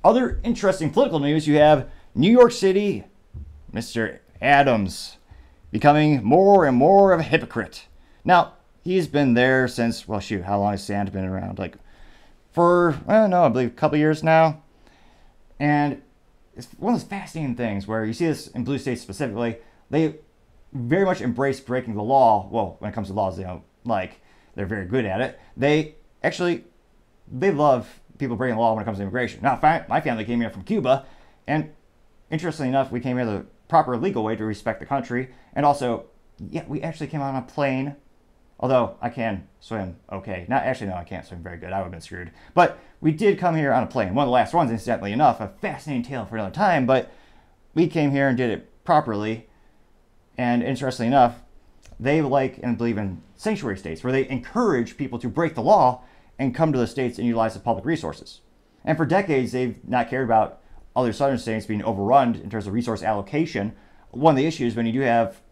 other interesting political news, you have New York City, Mr. Adams, becoming more and more of a hypocrite. Now, he's been there since, well, shoot, how long has Sand been around? Like, for, I don't know, I believe a couple years now. And it's one of those fascinating things where you see this in blue states specifically. They very much embrace breaking the law. Well, when it comes to laws they don't like, they're very good at it. They love people breaking the law when it comes to immigration. Now, my family came here from Cuba, and interestingly enough, we came here the proper legal way to respect the country. And also, yeah, we actually came out on a plane. Although I can swim okay. No, I can't swim very good. I would have been screwed. But we did come here on a plane. One of the last ones, incidentally enough. A fascinating tale for another time. But we came here and did it properly. And interestingly enough, they like and believe in sanctuary states, where they encourage people to break the law and come to the states and utilize the public resources. And for decades, they've not cared about other southern states being overrun in terms of resource allocation. One of the issues when you do have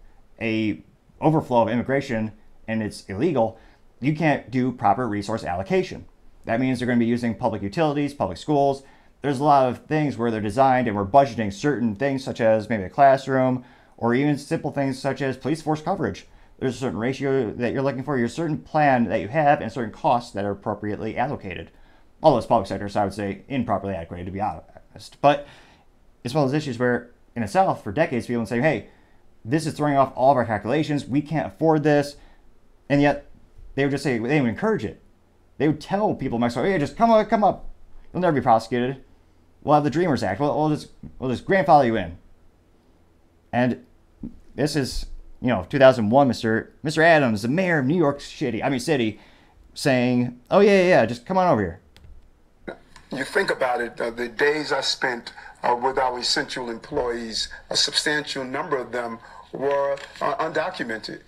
a overflow of immigration and it's illegal, you can't do proper resource allocation. That means they're going to be using public utilities, public schools. There's a lot of things where they're designed and we're budgeting certain things such as maybe a classroom or even simple things such as police force coverage. There's a certain ratio that you're looking for, your certain plan that you have, and certain costs that are appropriately allocated. All those public sectors, I would say, improperly allocated, to be honest. But it's one of those issues where in the South, for decades, people would say, hey, this is throwing off all of our calculations. We can't afford this. And yet, they would just say, they would encourage it. They would tell people, hey, just come up. You'll never be prosecuted. We'll have the Dreamers Act. We'll just grandfather you in. And this is, 2001, Mr. Adams, the mayor of New York City, saying, oh, yeah, just come on over here. You think about it, the days I spent with our essential employees, a substantial number of them were undocumented.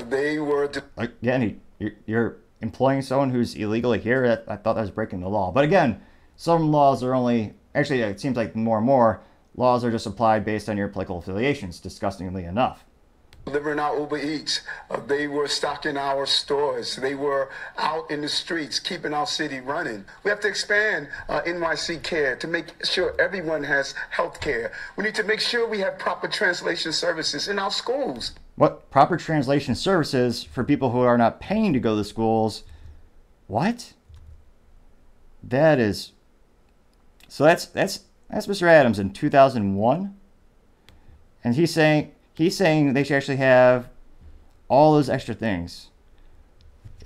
They were... Again, you're employing someone who's illegally here. I thought that was breaking the law. But again, some laws are only... Actually, it seems like more and more laws are just applied based on your political affiliations, disgustingly enough. Delivering our Uber Eats. They were stocking our stores. They were out in the streets, keeping our city running. We have to expand NYC Care to make sure everyone has health care. We need to make sure we have proper translation services in our schools. What? Proper translation services for people who are not paying to go to schools? What? That is... So that's Mr. Adams in 2001. And he's saying they should actually have all those extra things.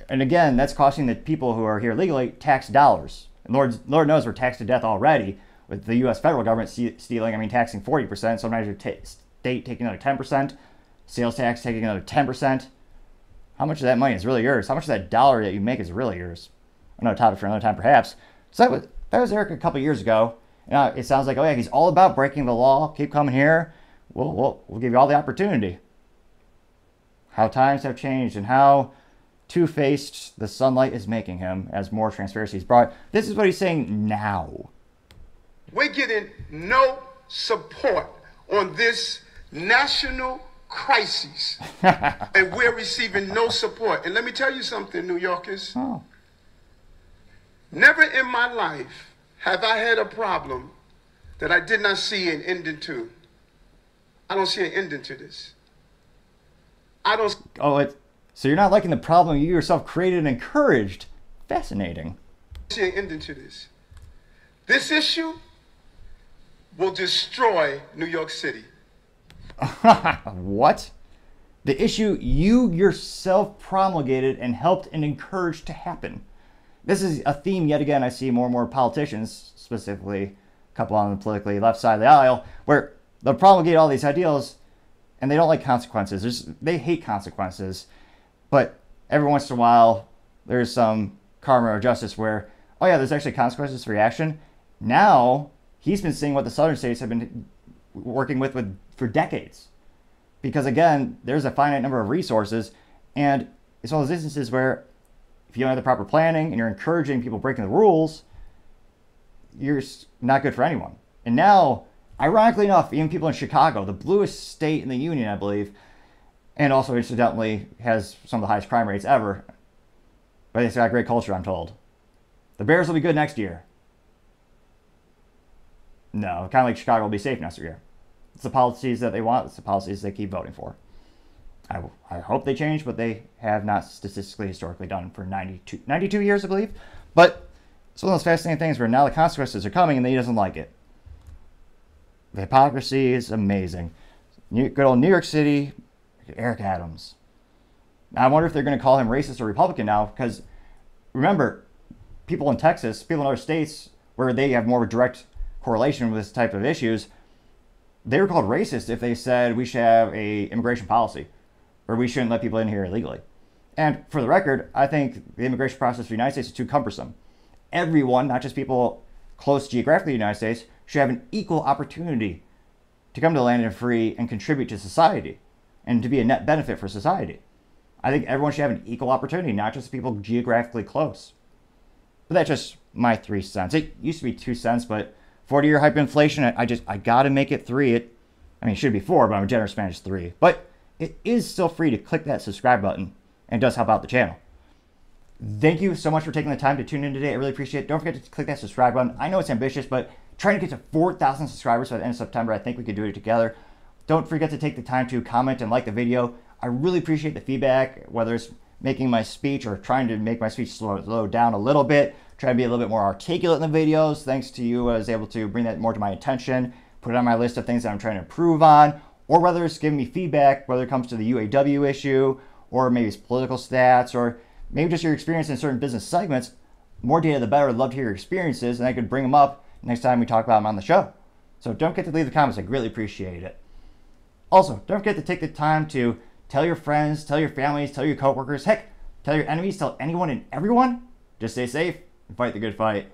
And again, that's costing the people who are here legally tax dollars. And Lord knows we're taxed to death already with the U.S. federal government stealing, taxing 40%. Sometimes your state taking another 10%. Sales tax taking another 10%. How much of that money is really yours? How much of that dollar that you make is really yours? Another topic for another time, perhaps. So that was Eric a couple years ago. It sounds like, oh yeah, he's all about breaking the law. Keep coming here. We'll give you all the opportunity. How times have changed and how two-faced the sunlight is making him as more transparency is brought. This is what he's saying now. We're getting no support on this national crisis. And we're receiving no support. And let me tell you something, New Yorkers. Oh. Never in my life have I had a problem that I did not see an ending to. I don't see an ending to this. So you're not liking the problem you yourself created and encouraged. Fascinating. See an ending to this. This issue will destroy New York City. What? The issue you yourself promulgated and helped and encouraged to happen. This is a theme yet again I see more and more politicians, specifically a couple on the politically left side of the aisle, where they'll promulgate all these ideals and they don't like consequences. They hate consequences. But every once in a while, there's some karma or justice where, oh yeah, there's actually consequences for reaction. Now, he's been seeing what the southern states have been working with for decades. Because again, there's a finite number of resources, and it's one of those instances where if you don't have the proper planning and you're encouraging people breaking the rules, you're not good for anyone. And now, ironically enough, even people in Chicago, the bluest state in the union, I believe, and also incidentally has some of the highest crime rates ever, but it's got great culture, I'm told. The Bears will be good next year. No, kind of like Chicago will be safe next year. It's the policies that they want. It's the policies they keep voting for. I hope they change, but they have not statistically historically done for 92 years, I believe. But it's one of those fascinating things where now the consequences are coming and he doesn't like it. The hypocrisy is amazing. Good old New York City, Eric Adams. Now, I wonder if they're going to call him racist or Republican now, because remember, people in Texas, people in other states where they have more direct correlation with this type of issues, they were called racist if they said we should have a immigration policy or we shouldn't let people in here illegally. And for the record, I think the immigration process for the United States is too cumbersome. Everyone, not just people close geographically to the United States, should have an equal opportunity to come to the land and free and contribute to society and to be a net benefit for society. I think everyone should have an equal opportunity, not just people geographically close. But that's just my 3 cents. It used to be 2 cents, but 40-year hyperinflation, I gotta make it 3. It should be 4, but I'm a generous man, it's 3. But it is still free to click that subscribe button, and it does help out the channel. Thank you so much for taking the time to tune in today. I really appreciate it. Don't forget to click that subscribe button. I know it's ambitious, but trying to get to 4,000 subscribers by the end of September, I think we could do it together. Don't forget to take the time to comment and like the video. I really appreciate the feedback, whether it's making my speech or trying to make my speech slow down a little bit, try to be a little bit more articulate in the videos. Thanks to you, I was able to bring that more to my attention, put it on my list of things that I'm trying to improve on, or whether it's giving me feedback, whether it comes to the UAW issue, or maybe it's political stats, or maybe just your experience in certain business segments. More data, the better. I'd love to hear your experiences, and I could bring them up next time we talk about them on the show. So don't forget to leave the comments. I greatly appreciate it. Also, don't forget to take the time to tell your friends, tell your families, tell your coworkers, heck, tell your enemies, tell anyone and everyone. Just stay safe and fight the good fight.